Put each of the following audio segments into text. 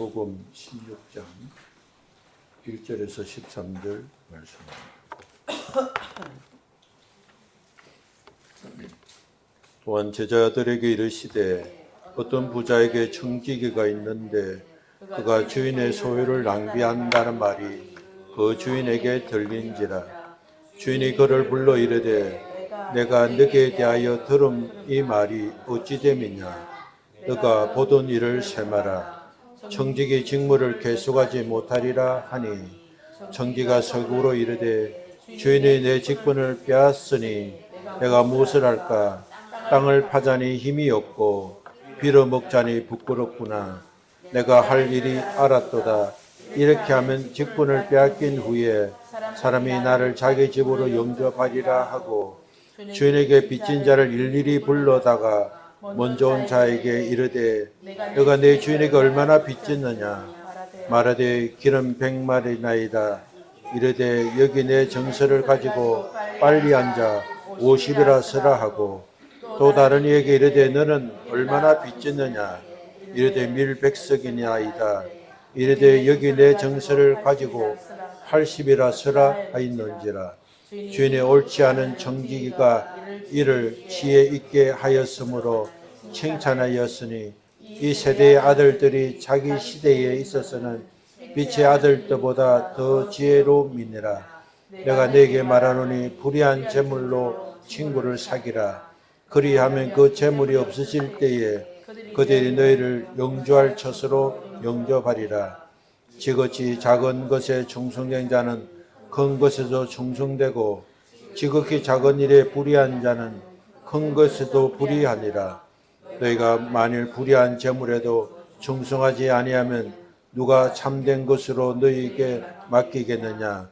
복음 16장 1절에서 13절 말씀입니다. 또한 제자들에게 이르시되 어떤 부자에게 청지기가 있는데 그가 주인의 소유를 낭비한다는 말이 그 주인에게 들린지라. 주인이 그를 불러 이르되 내가 너게 대하여 들은 이 말이 어찌 됨이냐. 너가 보던 일을 세마라. 청지기 직무를 계속하지 못하리라 하니 청지가 설국으로 이르되 주인이 내 직분을 빼앗으니 내가 무엇을 할까. 땅을 파자니 힘이 없고 빌어먹자니 부끄럽구나. 내가 할 일이 알았도다. 이렇게 하면 직분을 빼앗긴 후에 사람이 나를 자기 집으로 영접하리라 하고 주인에게 빚진 자를 일일이 불러다가 먼저 온 자에게 이르되 너가 내 주인에게 얼마나 빚졌느냐. 말하되 기름 100마리나이다. 이르되 여기 내 정서를 가지고 빨리 앉아 50이라 쓰라 하고 또 다른 이에게 이르되 너는 얼마나 빚졌느냐. 이르되 밀 100석이나이다. 이르되 여기 내 정서를 가지고 80이라 쓰라 하였는지라. 주인의 옳지 않은 청지기가 이를 지혜 있게 하였으므로 칭찬하였으니 이 세대의 아들들이 자기 시대에 있어서는 빛의 아들들보다 더 지혜로우니라. 내가 네게 말하노니 불의한 재물로 친구를 사기라. 그리하면 그 재물이 없어질 때에 그들이 너희를 영주할 처소로 영접하리라. 지극히 작은 것에 충성된 자는 큰 것에도 충성되고 지극히 작은 일에 불의한 자는 큰 것에도 불의하니라. 너희가 만일 불의한 재물에도 충성하지 아니하면 누가 참된 것으로 너희에게 맡기겠느냐.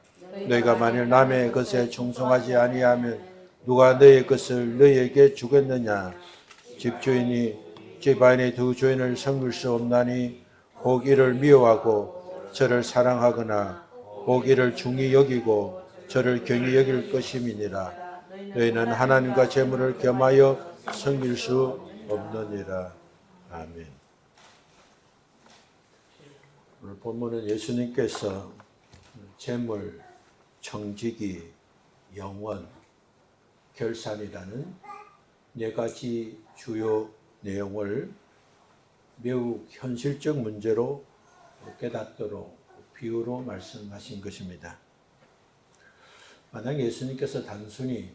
너희가 만일 남의 것에 충성하지 아니하면 누가 너희 것을 너희에게 주겠느냐. 집주인이 집안의 두 주인을 섬길 수 없나니 혹 이를 미워하고 저를 사랑하거나 혹 이를 중히 여기고 저를 경히 여길 것임이니라. 너희는 하나님과 재물을 겸하여 섬길 수 없느니라. 아멘. 오늘 본문은 예수님께서 재물, 청지기, 영원, 결산이라는 네 가지 주요 내용을 매우 현실적 문제로 깨닫도록 비유로 말씀하신 것입니다. 만약 예수님께서 단순히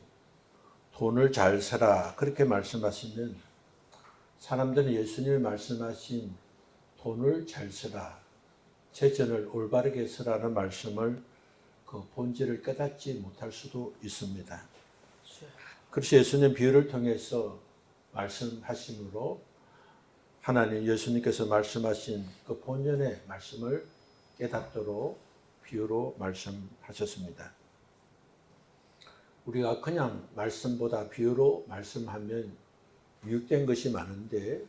돈을 잘 써라 그렇게 말씀하시면 사람들은 예수님이 말씀하신 돈을 잘 써라, 재정을 올바르게 쓰라는 말씀을 그 본질을 깨닫지 못할 수도 있습니다. 그래서 예수님 비유를 통해서 말씀하심으로 하나님 예수님께서 말씀하신 그 본연의 말씀을 깨닫도록 비유로 말씀하셨습니다. 우리가 그냥 말씀보다 비유로 말씀하면 유익된 것이 많은데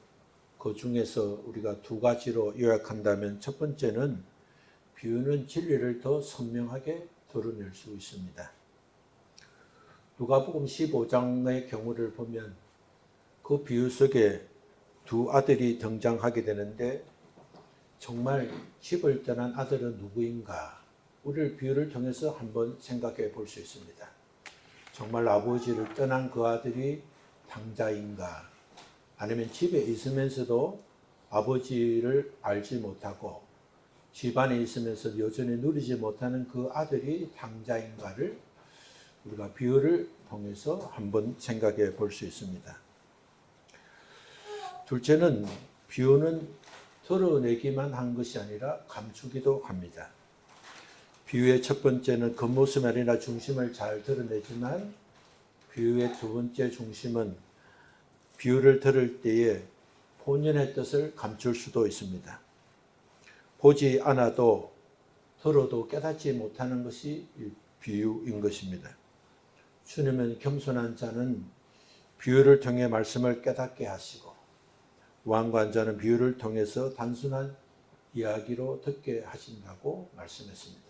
그 중에서 우리가 두 가지로 요약한다면 첫 번째는 비유는 진리를 더 선명하게 드러낼 수 있습니다. 누가복음 15장의 경우를 보면 그 비유 속에 두 아들이 등장하게 되는데 정말 집을 떠난 아들은 누구인가? 우리를 비유를 통해서 한번 생각해 볼 수 있습니다. 정말 아버지를 떠난 그 아들이 당자인가? 아니면 집에 있으면서도 아버지를 알지 못하고 집안에 있으면서 여전히 누리지 못하는 그 아들이 당자인가를 우리가 비유를 통해서 한번 생각해 볼 수 있습니다. 둘째는 비유는 드러내기만 한 것이 아니라 감추기도 합니다. 비유의 첫 번째는 겉모습이 아니라 중심을 잘 드러내지만 비유의 두 번째 중심은 비유를 들을 때에 본연의 뜻을 감출 수도 있습니다. 보지 않아도 들어도 깨닫지 못하는 것이 비유인 것입니다. 주님은 겸손한 자는 비유를 통해 말씀을 깨닫게 하시고 완고한 자는 비유를 통해서 단순한 이야기로 듣게 하신다고 말씀했습니다.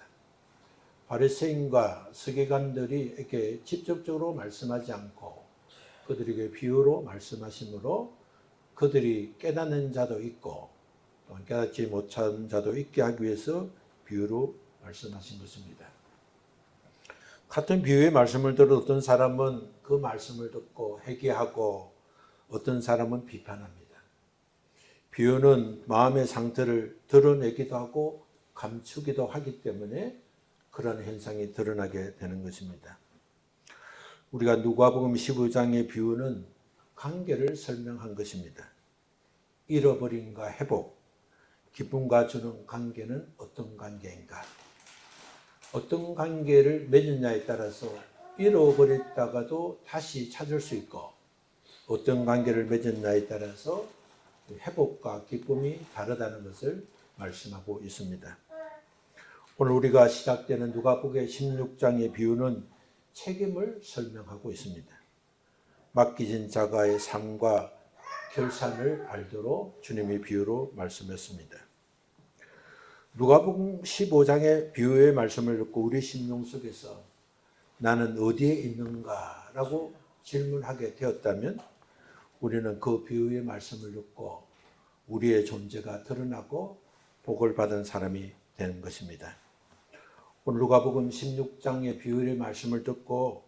바리새인과 서기관들에게 직접적으로 말씀하지 않고 그들에게 비유로 말씀하심으로 그들이 깨닫는 자도 있고 또한 깨닫지 못한 자도 있게 하기 위해서 비유로 말씀하신 것입니다. 같은 비유의 말씀을 들어 어떤 사람은 그 말씀을 듣고 회개하고 어떤 사람은 비판합니다. 비유는 마음의 상태를 드러내기도 하고 감추기도 하기 때문에 그런 현상이 드러나게 되는 것입니다. 우리가 누가복음 15장의 비유는 관계를 설명한 것입니다. 잃어버림과 회복, 기쁨과 주는 관계는 어떤 관계인가? 어떤 관계를 맺느냐에 따라서 잃어버렸다가도 다시 찾을 수 있고 어떤 관계를 맺느냐에 따라서 회복과 기쁨이 다르다는 것을 말씀하고 있습니다. 오늘 우리가 시작되는 누가복음 16장의 비유는 책임을 설명하고 있습니다. 맡기진 자가의 삶과 결산을 알도록 주님이 비유로 말씀했습니다. 누가복음 15장의 비유의 말씀을 듣고 우리 심령 속에서 나는 어디에 있는가라고 질문하게 되었다면 우리는 그 비유의 말씀을 듣고 우리의 존재가 드러나고 복을 받은 사람이 되는 것입니다. 오늘 누가복음 16장의 비유의 말씀을 듣고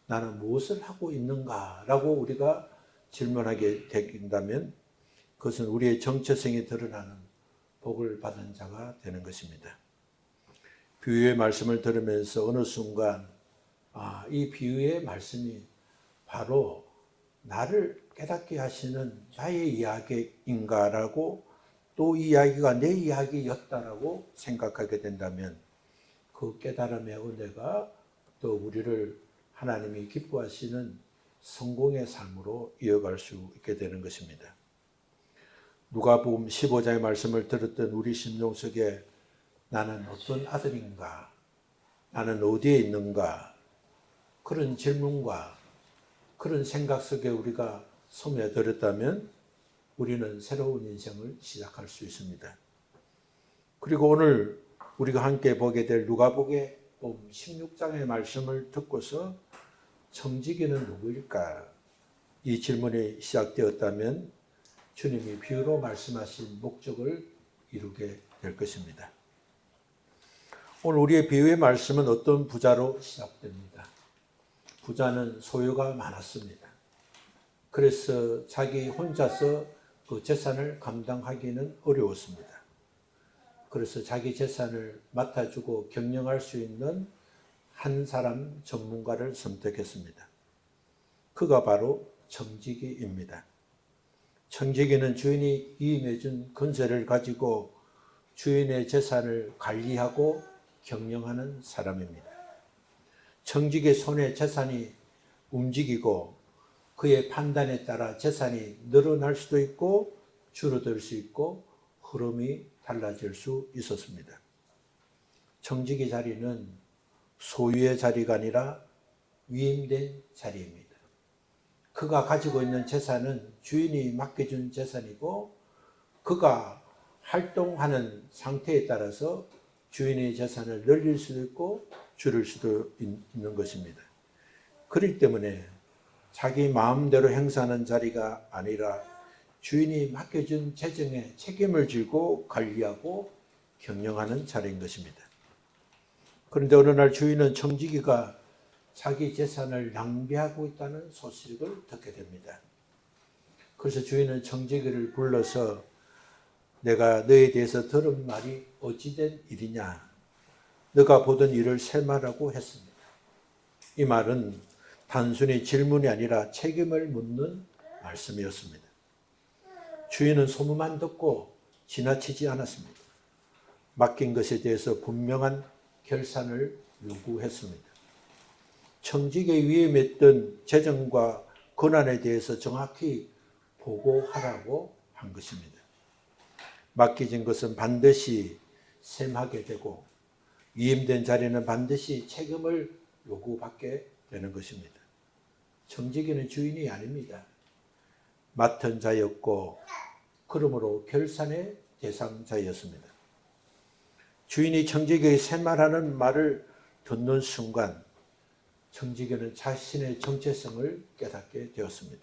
나는 무엇을 하고 있는가라고 우리가 질문하게 된다면 그것은 우리의 정체성이 드러나는 복을 받은 자가 되는 것입니다. 비유의 말씀을 들으면서 어느 순간 이 비유의 말씀이 바로 나를 깨닫게 하시는 나의 이야기인가라고 또 이 이야기가 내 이야기였다라고 생각하게 된다면 그 깨달음의 은혜가 또 우리를 하나님이 기뻐하시는 성공의 삶으로 이어갈 수 있게 되는 것입니다. 누가복음 15장의 말씀을 들었던 우리 심령 속에 나는 어떤 아들인가? 나는 어디에 있는가? 그런 질문과 그런 생각 속에 우리가 스며들었다면 우리는 새로운 인생을 시작할 수 있습니다. 그리고 오늘 우리가 함께 보게 될 누가복음 16장의 말씀을 듣고서 청지기는 누구일까? 이 질문이 시작되었다면 주님이 비유로 말씀하신 목적을 이루게 될 것입니다. 오늘 우리의 비유의 말씀은 어떤 부자로 시작됩니다. 부자는 소유가 많았습니다. 그래서 자기 혼자서 그 재산을 감당하기는 어려웠습니다. 그래서 자기 재산을 맡아주고 경영할 수 있는 한 사람 전문가를 선택했습니다. 그가 바로 청지기입니다. 청지기는 주인이 위임해준 건설을 가지고 주인의 재산을 관리하고 경영하는 사람입니다. 청지기의 손에 재산이 움직이고 그의 판단에 따라 재산이 늘어날 수도 있고 줄어들 수 있고 흐름이 달라질 수 있었습니다. 청지기 자리는 소유의 자리가 아니라 위임된 자리입니다. 그가 가지고 있는 재산은 주인이 맡겨준 재산이고 그가 활동하는 상태에 따라서 주인의 재산을 늘릴 수도 있고 줄일 수도 있는 것입니다. 그렇기 때문에 자기 마음대로 행사하는 자리가 아니라 주인이 맡겨준 재정에 책임을 지고 관리하고 경영하는 자리인 것입니다. 그런데 어느 날 주인은 청지기가 자기 재산을 낭비하고 있다는 소식을 듣게 됩니다. 그래서 주인은 청지기를 불러서 내가 너에 대해서 들은 말이 어찌된 일이냐? 너가 보던 일을 세말하고 했습니다. 이 말은 단순히 질문이 아니라 책임을 묻는 말씀이었습니다. 주인은 소문만 듣고 지나치지 않았습니다. 맡긴 것에 대해서 분명한 결산을 요구했습니다. 청지기에 위임했던 재정과 권한에 대해서 정확히 보고하라고 한 것입니다. 맡겨진 것은 반드시 셈하게 되고 위임된 자리는 반드시 책임을 요구받게 되는 것입니다. 청지기는 주인이 아닙니다. 맡은 자였고 그러므로 결산의 대상자였습니다. 주인이 청지기의 셈말하는 말을 듣는 순간 청지기는 자신의 정체성을 깨닫게 되었습니다.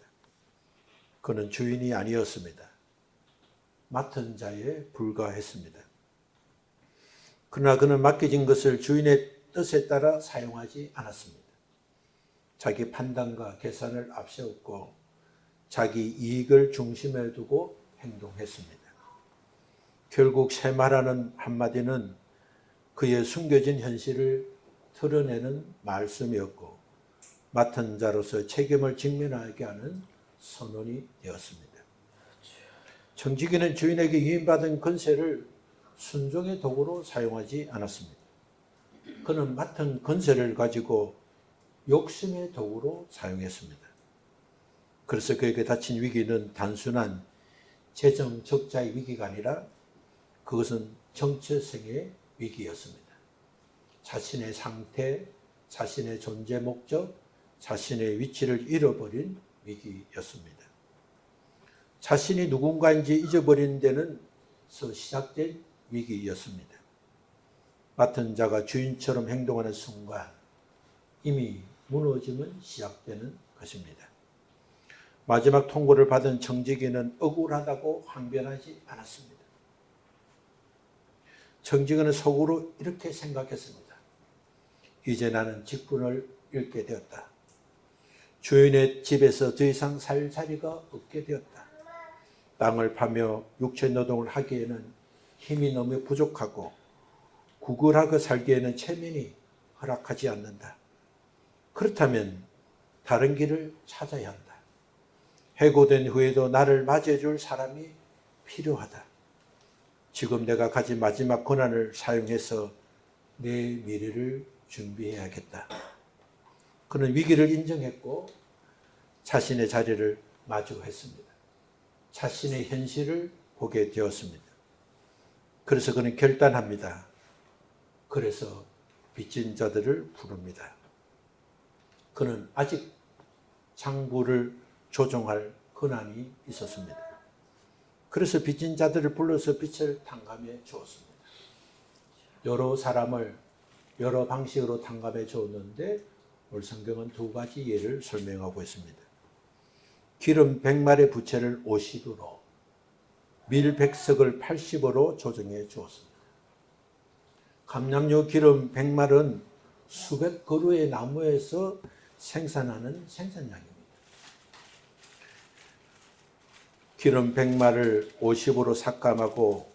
그는 주인이 아니었습니다. 맡은 자에 불과했습니다. 그러나 그는 맡겨진 것을 주인의 뜻에 따라 사용하지 않았습니다. 자기 판단과 계산을 앞세웠고 자기 이익을 중심에 두고 행동했습니다. 결국 셈하라는 한마디는 그의 숨겨진 현실을 드러내는 말씀이었고 맡은 자로서 책임을 직면하게 하는 선언이 되었습니다. 청지기는 주인에게 위임받은 권세를 순종의 도구로 사용하지 않았습니다. 그는 맡은 권세를 가지고 욕심의 도구로 사용했습니다. 그래서 그에게 닥친 위기는 단순한 재정 적자의 위기가 아니라 그것은 정체성의 위기였습니다. 자신의 상태, 자신의 존재 목적, 자신의 위치를 잃어버린 위기였습니다. 자신이 누군가인지 잊어버린 데는서 시작된 위기였습니다. 맡은 자가 주인처럼 행동하는 순간 이미 무너짐은 시작되는 것입니다. 마지막 통고를 받은 청지기는 억울하다고 항변하지 않았습니다. 청지기는 속으로 이렇게 생각했습니다. 이제 나는 직분을 잃게 되었다. 주인의 집에서 더 이상 살 자리가 없게 되었다. 땅을 파며 육체 노동을 하기에는 힘이 너무 부족하고 구걸하고 살기에는 체면이 허락하지 않는다. 그렇다면 다른 길을 찾아야 한다. 해고된 후에도 나를 맞이해줄 사람이 필요하다. 지금 내가 가진 마지막 권한을 사용해서 내 미래를 준비해야겠다. 그는 위기를 인정했고 자신의 자리를 마주했습니다. 자신의 현실을 보게 되었습니다. 그래서 그는 결단합니다. 그래서 빚진 자들을 부릅니다. 그는 아직 장부를 조정할 권한이 있었습니다. 그래서 빚진 자들을 불러서 빚을 탕감해 주었습니다. 여러 사람을 여러 방식으로 탕감해 주었는데 오늘 성경은 두 가지 예를 설명하고 있습니다. 기름 100말의 부채를 50으로, 밀 100석을 80으로 조정해 주었습니다. 감람류 기름 100말은 수백 그루의 나무에서 생산하는 생산량입니다. 기름 100말을 50으로 삭감하고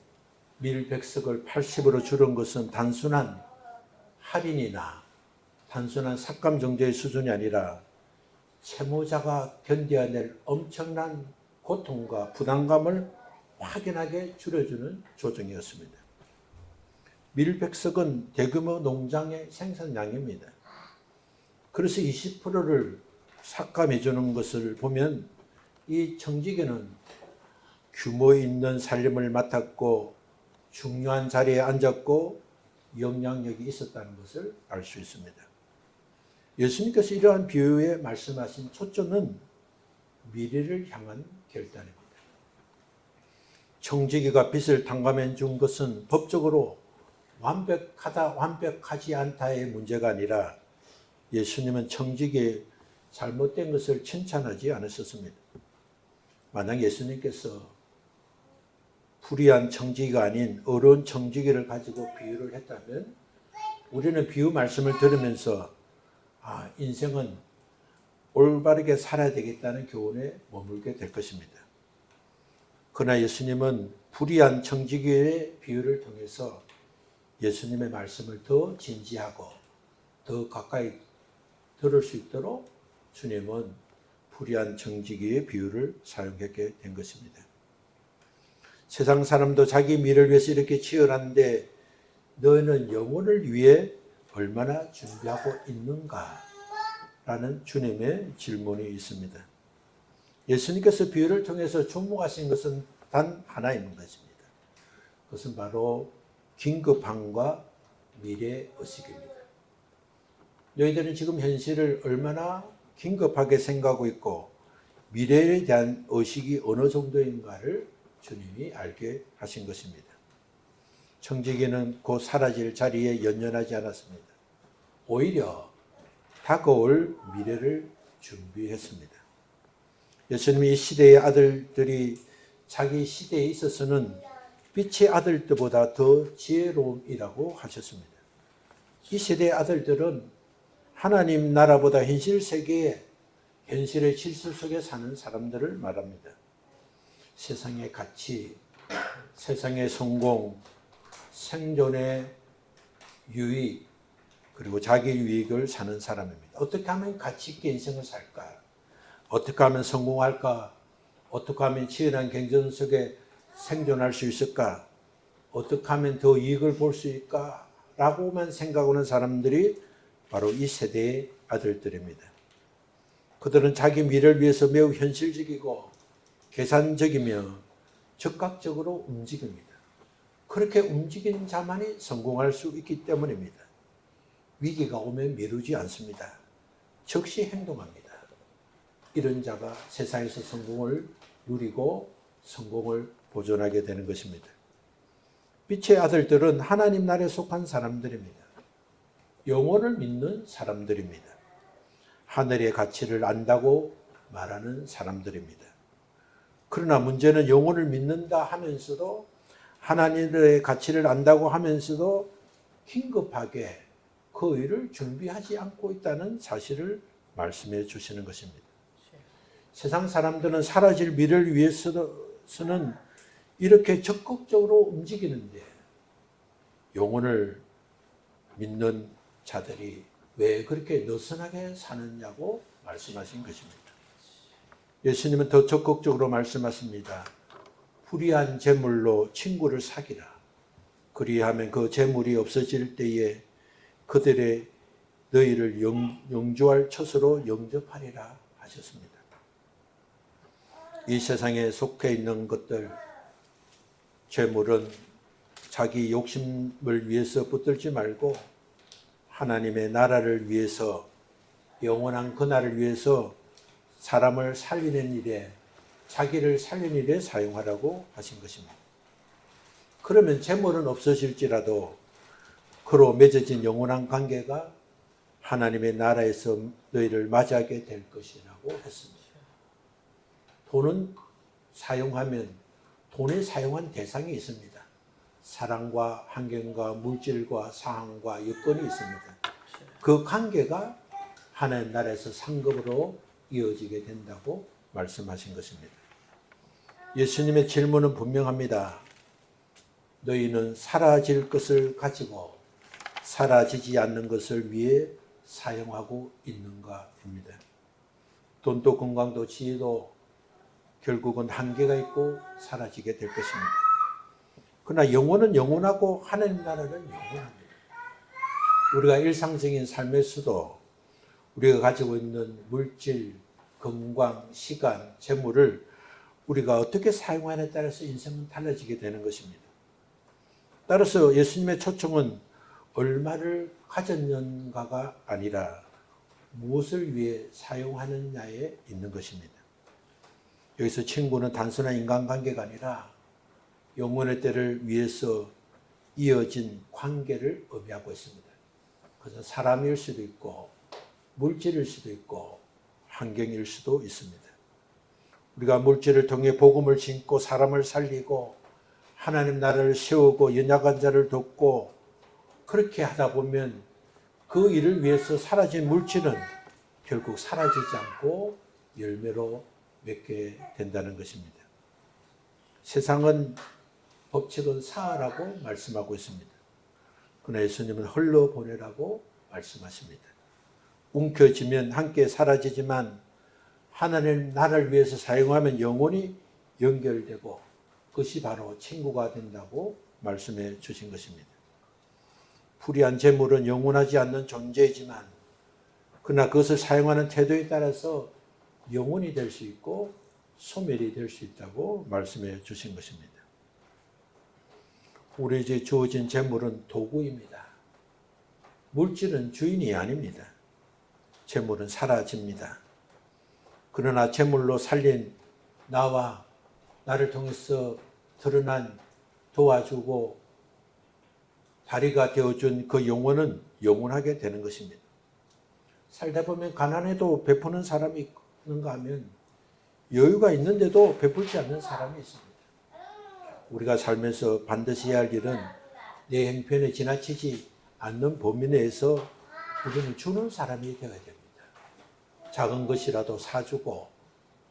밀 100석을 80으로 줄은 것은 단순한 할인이나 단순한 삭감 정도의 수준이 아니라 채무자가 견뎌야 될 엄청난 고통과 부담감을 확연하게 줄여주는 조정이었습니다. 밀 100석은 대규모 농장의 생산량입니다. 그래서 20%를 삭감해 주는 것을 보면 이 청지기는 규모 있는 살림을 맡았고 중요한 자리에 앉았고 영향력이 있었다는 것을 알 수 있습니다. 예수님께서 이러한 비유에 말씀하신 초점은 미래를 향한 결단입니다. 청지기가 빚을 탕감해 준 것은 법적으로 완벽하다, 완벽하지 않다의 문제가 아니라 예수님은 청지기의 잘못된 것을 칭찬하지 않으셨습니다. 만약 예수님께서 불의한 청지기가 아닌 어려운 청지기를 가지고 비유를 했다면 우리는 비유 말씀을 들으면서 인생은 올바르게 살아야 되겠다는 교훈에 머물게 될 것입니다. 그러나 예수님은 불의한 청지기의 비유를 통해서 예수님의 말씀을 더 진지하고 더 가까이 들을 수 있도록 주님은 불의한 청지기의 비유를 사용하게 된 것입니다. 세상 사람도 자기 미래를 위해서 이렇게 치열한데 너희는 영혼을 위해 얼마나 준비하고 있는가? 라는 주님의 질문이 있습니다. 예수님께서 비유를 통해서 주목하신 것은 단 하나 있는 것입니다. 그것은 바로 긴급함과 미래의식입니다. 너희들은 지금 현실을 얼마나 긴급하게 생각하고 있고 미래에 대한 의식이 어느 정도인가를 주님이 알게 하신 것입니다. 청지기는 곧 사라질 자리에 연연하지 않았습니다. 오히려 다가올 미래를 준비했습니다. 예수님이 이 시대의 아들들이 자기 시대에 있어서는 빛의 아들들보다 더 지혜로움이라고 하셨습니다. 이 세대의 아들들은 하나님 나라보다 현실 세계에 현실의 질서 속에 사는 사람들을 말합니다. 세상의 가치, 세상의 성공, 생존의 유익, 그리고 자기 유익을 사는 사람입니다. 어떻게 하면 가치 있게 인생을 살까? 어떻게 하면 성공할까? 어떻게 하면 치열한 경쟁 속에 생존할 수 있을까? 어떻게 하면 더 이익을 볼 수 있을까? 라고만 생각하는 사람들이 바로 이 세대의 아들들입니다. 그들은 자기 미래를 위해서 매우 현실적이고 계산적이며 적극적으로 움직입니다. 그렇게 움직이는 자만이 성공할 수 있기 때문입니다. 위기가 오면 미루지 않습니다. 즉시 행동합니다. 이런 자가 세상에서 성공을 누리고 성공을 보존하게 되는 것입니다. 빛의 아들들은 하나님 나라에 속한 사람들입니다. 영혼을 믿는 사람들입니다. 하늘의 가치를 안다고 말하는 사람들입니다. 그러나 문제는 영혼을 믿는다 하면서도 하나님의 가치를 안다고 하면서도 긴급하게 그 일을 준비하지 않고 있다는 사실을 말씀해 주시는 것입니다. 세상 사람들은 사라질 미래를 위해서는 이렇게 적극적으로 움직이는데 영혼을 믿는 자들이 왜 그렇게 느슨하게 사느냐고 말씀하신 것입니다. 예수님은 더 적극적으로 말씀하십니다. 불의한 재물로 친구를 사귀라. 그리하면 그 재물이 없어질 때에 그들의 너희를 영주할 처소로 영접하리라 하셨습니다. 이 세상에 속해 있는 것들, 재물은 자기 욕심을 위해서 붙들지 말고 하나님의 나라를 위해서, 영원한 그 나라를 위해서 사람을 살리는 일에, 자기를 살리는 일에 사용하라고 하신 것입니다. 그러면 재물은 없어질지라도 그로 맺어진 영원한 관계가 하나님의 나라에서 너희를 맞이하게 될 것이라고 했습니다. 돈은 사용하면 돈에 사용한 대상이 있습니다. 사랑과 환경과 물질과 상황과 여건이 있습니다. 그 관계가 하나님 나라에서 상급으로 이어지게 된다고 말씀하신 것입니다. 예수님의 질문은 분명합니다. 너희는 사라질 것을 가지고 사라지지 않는 것을 위해 사용하고 있는가입니다. 돈도 건강도 지혜도 결국은 한계가 있고 사라지게 될 것입니다. 그러나 영혼은 영원하고 하나님 나라는 영원합니다. 우리가 일상적인 삶에서도 우리가 가지고 있는 물질, 건강, 시간, 재물을 우리가 어떻게 사용하느냐에 따라서 인생은 달라지게 되는 것입니다. 따라서 예수님의 초청은 얼마를 가졌는가가 아니라 무엇을 위해 사용하느냐에 있는 것입니다. 여기서 친구는 단순한 인간관계가 아니라 영혼의 때를 위해서 이어진 관계를 의미하고 있습니다. 그래서 사람일 수도 있고 물질일 수도 있고 환경일 수도 있습니다. 우리가 물질을 통해 복음을 심고 사람을 살리고 하나님 나라를 세우고 연약한 자를 돕고 그렇게 하다 보면 그 일을 위해서 사라진 물질은 결국 사라지지 않고 열매로 맺게 된다는 것입니다. 세상은 법칙은 사하라고 말씀하고 있습니다. 그러나 예수님은 흘러보내라고 말씀하십니다. 움켜쥐면 함께 사라지지만 하나님 나라를 위해서 사용하면 영원히 연결되고 그것이 바로 친구가 된다고 말씀해 주신 것입니다. 불의한 재물은 영원하지 않는 존재이지만 그러나 그것을 사용하는 태도에 따라서 영혼이 될 수 있고 소멸이 될 수 있다고 말씀해 주신 것입니다. 우리에게 주어진 재물은 도구입니다. 물질은 주인이 아닙니다. 재물은 사라집니다. 그러나 재물로 살린 나와 나를 통해서 드러난 도와주고 다리가 되어준 그 영혼은 영원하게 되는 것입니다. 살다 보면 가난해도 베푸는 사람이 있는가 하면 여유가 있는데도 베풀지 않는 사람이 있습니다. 우리가 살면서 반드시 해야 할 일은 내 형편에 지나치지 않는 범위 내에서 우리는 주는 사람이 되어야 됩니다. 작은 것이라도 사주고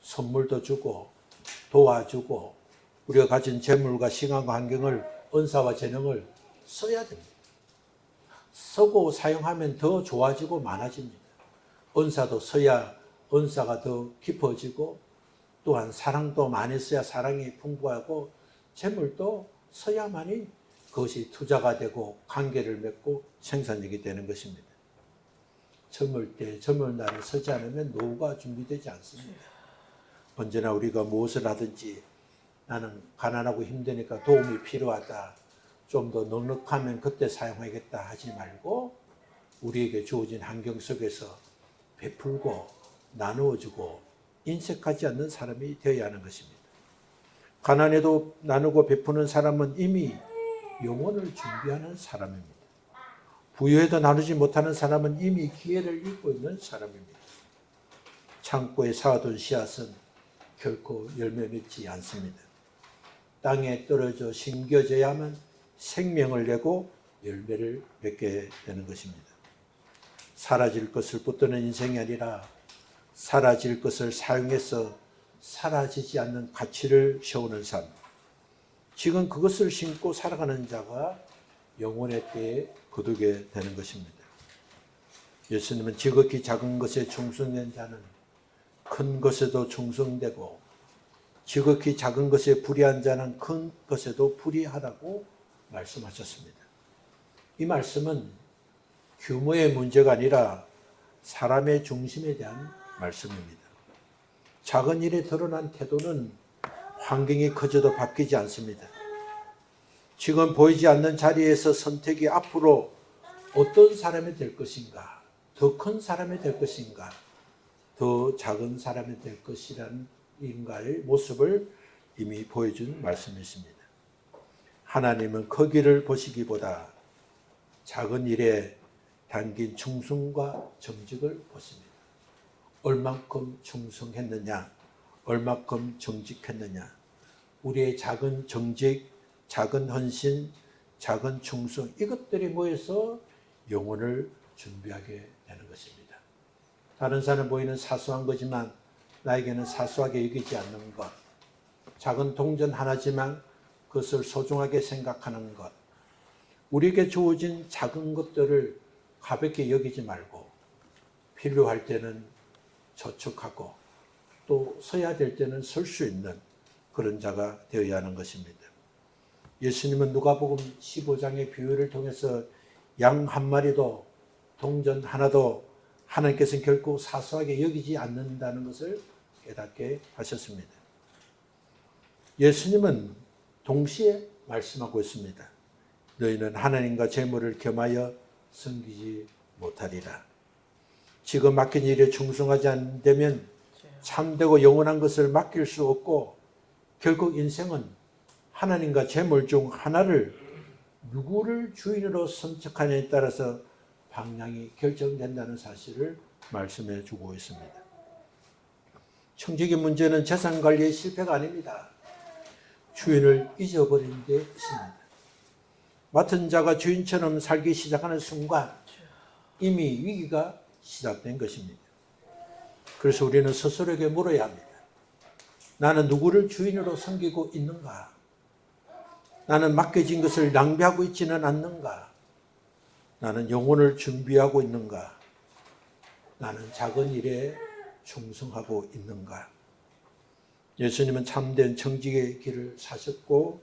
선물도 주고 도와주고 우리가 가진 재물과 시간과 환경을 은사와 재능을 써야 됩니다. 쓰고 사용하면 더 좋아지고 많아집니다. 은사도 써야 은사가 더 깊어지고 또한 사랑도 많이 써야 사랑이 풍부하고 재물도 써야만이 그것이 투자가 되고 관계를 맺고 생산력이 되는 것입니다. 젊을 때 젊을 날을 쓰지 않으면 노후가 준비되지 않습니다. 언제나 우리가 무엇을 하든지 나는 가난하고 힘드니까 도움이 필요하다. 좀 더 넉넉하면 그때 사용하겠다 하지 말고 우리에게 주어진 환경 속에서 베풀고 나누어주고 인색하지 않는 사람이 되어야 하는 것입니다. 가난해도 나누고 베푸는 사람은 이미 영혼을 준비하는 사람입니다. 부유해도 나누지 못하는 사람은 이미 기회를 잃고 있는 사람입니다. 창고에 쌓아둔 씨앗은 결코 열매 맺지 않습니다. 땅에 떨어져 심겨져야만 생명을 내고 열매를 맺게 되는 것입니다. 사라질 것을 붙드는 인생이 아니라 사라질 것을 사용해서 사라지지 않는 가치를 세우는 삶. 지금 그것을 심고 살아가는 자가 영혼의 때에 거두게 되는 것입니다. 예수님은 지극히 작은 것에 충성된 자는 큰 것에도 충성되고 지극히 작은 것에 불의한 자는 큰 것에도 불의하라고 말씀하셨습니다. 이 말씀은 규모의 문제가 아니라 사람의 중심에 대한 말씀입니다. 작은 일에 드러난 태도는 환경이 커져도 바뀌지 않습니다. 지금 보이지 않는 자리에서 선택이 앞으로 어떤 사람이 될 것인가, 더 큰 사람이 될 것인가, 더 작은 사람이 될 것이라는 인가의 모습을 이미 보여준 말씀이십니다. 하나님은 크기를 보시기보다 작은 일에 담긴 충성과 정직을 보십니다. 얼만큼 충성했느냐, 얼만큼 정직했느냐, 우리의 작은 정직, 작은 헌신, 작은 충성 이것들이 모여서 영혼을 준비하게 되는 것입니다. 다른 사람 보이는 사소한 거지만 나에게는 사소하게 여기지 않는 것, 작은 동전 하나지만 그것을 소중하게 생각하는 것, 우리에게 주어진 작은 것들을 가볍게 여기지 말고 필요할 때는 저축하고 또 써야 될 때는 쓸 수 있는 그런 자가 되어야 하는 것입니다. 예수님은 누가복음 15장의 비유를 통해서 양 한 마리도 동전 하나도 하나님께서는 결코 사소하게 여기지 않는다는 것을 깨닫게 하셨습니다. 예수님은 동시에 말씀하고 있습니다. 너희는 하나님과 재물을 겸하여 섬기지 못하리라. 지금 맡긴 일에 충성하지 않으면 참되고 영원한 것을 맡길 수 없고 결국 인생은 하나님과 재물 중 하나를 누구를 주인으로 선택하느냐에 따라서 방향이 결정된다는 사실을 말씀해 주고 있습니다. 청지기 문제는 재산 관리의 실패가 아닙니다. 주인을 잊어버린 데 있습니다. 맡은 자가 주인처럼 살기 시작하는 순간 이미 위기가 시작된 것입니다. 그래서 우리는 스스로에게 물어야 합니다. 나는 누구를 주인으로 섬기고 있는가? 나는 맡겨진 것을 낭비하고 있지는 않는가? 나는 영혼을 준비하고 있는가? 나는 작은 일에 충성하고 있는가? 예수님은 참된 정직의 길을 사셨고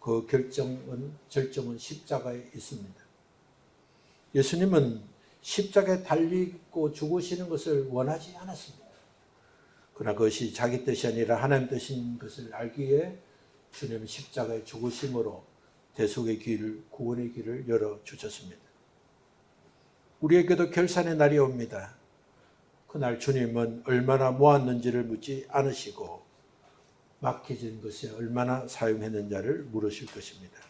그 절정은 십자가에 있습니다. 예수님은 십자가에 달리고 죽으시는 것을 원하지 않았습니다. 그러나 그것이 자기 뜻이 아니라 하나님 뜻인 것을 알기에 주님은 십자가에 죽으심으로 대속의 길을, 구원의 길을 열어주셨습니다. 우리에게도 결산의 날이 옵니다. 그날 주님은 얼마나 모았는지를 묻지 않으시고 맡겨진 것에 얼마나 사용했는지를 물으실 것입니다.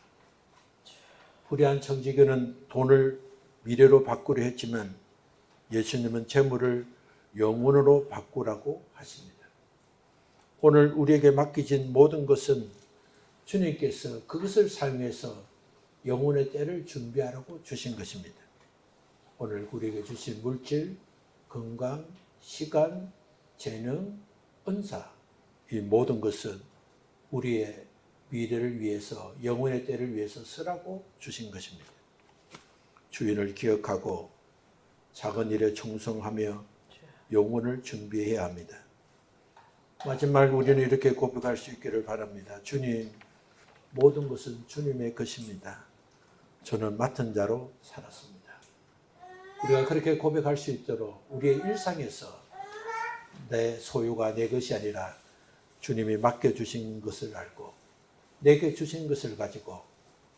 불의한 청지기는 돈을 미래로 바꾸려 했지만 예수님은 재물을 영혼으로 바꾸라고 하십니다. 오늘 우리에게 맡겨진 모든 것은 주님께서 그것을 사용해서 영혼의 때를 준비하라고 주신 것입니다. 오늘 우리에게 주신 물질, 건강, 시간, 재능, 은사, 이 모든 것은 우리의 미래를 위해서, 영혼의 때를 위해서 쓰라고 주신 것입니다. 주인을 기억하고 작은 일에 충성하며 영혼을 준비해야 합니다. 마지막 우리는 이렇게 고백할 수 있기를 바랍니다. 주님, 모든 것은 주님의 것입니다. 저는 맡은 자로 살았습니다. 우리가 그렇게 고백할 수 있도록 우리의 일상에서 내 소유가 내 것이 아니라 주님이 맡겨주신 것을 알고 내게 주신 것을 가지고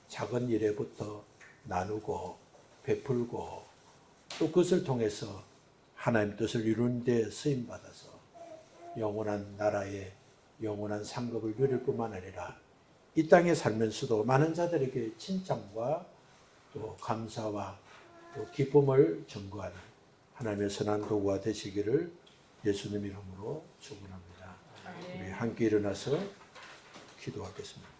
작은 일에부터 나누고 베풀고 또 그것을 통해서 하나님 뜻을 이루는 데 쓰임받아서 영원한 나라의 영원한 상급을 누릴 뿐만 아니라 이 땅에 살면서도 많은 자들에게 칭찬과 또 감사와 또 기쁨을 전거하는 하나님의 선한 도구가 되시기를 예수님 이름으로 축원합니다. 우리 함께 일어나서 기도하겠습니다.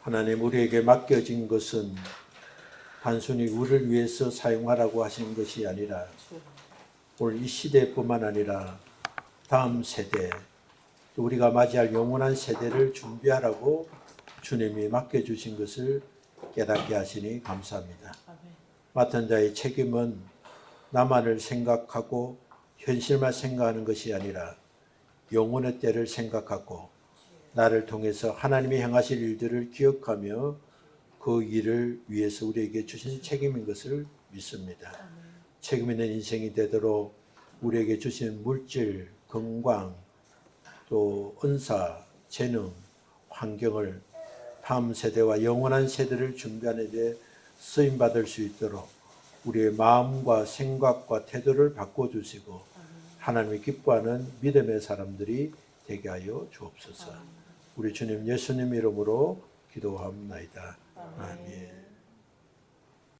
하나님, 우리에게 맡겨진 것은 단순히 우리를 위해서 사용하라고 하신 것이 아니라 오늘 이 시대뿐만 아니라 다음 세대, 또 우리가 맞이할 영원한 세대를 준비하라고 주님이 맡겨주신 것을 깨닫게 하시니 감사합니다. 맡은 자의 책임은 나만을 생각하고 현실만 생각하는 것이 아니라 영혼의 때를 생각하고 나를 통해서 하나님이 행하실 일들을 기억하며 그 일을 위해서 우리에게 주신 책임인 것을 믿습니다. 책임 있는 인생이 되도록 우리에게 주신 물질, 건강, 또 은사, 재능, 환경을 다음 세대와 영원한 세대를 준비하는 데 쓰임받을 수 있도록 우리의 마음과 생각과 태도를 바꿔주시고 하나님이 기뻐하는 믿음의 사람들이 되게 하여 주옵소서. 우리 주님 예수님 이름으로 기도합니다. 아멘.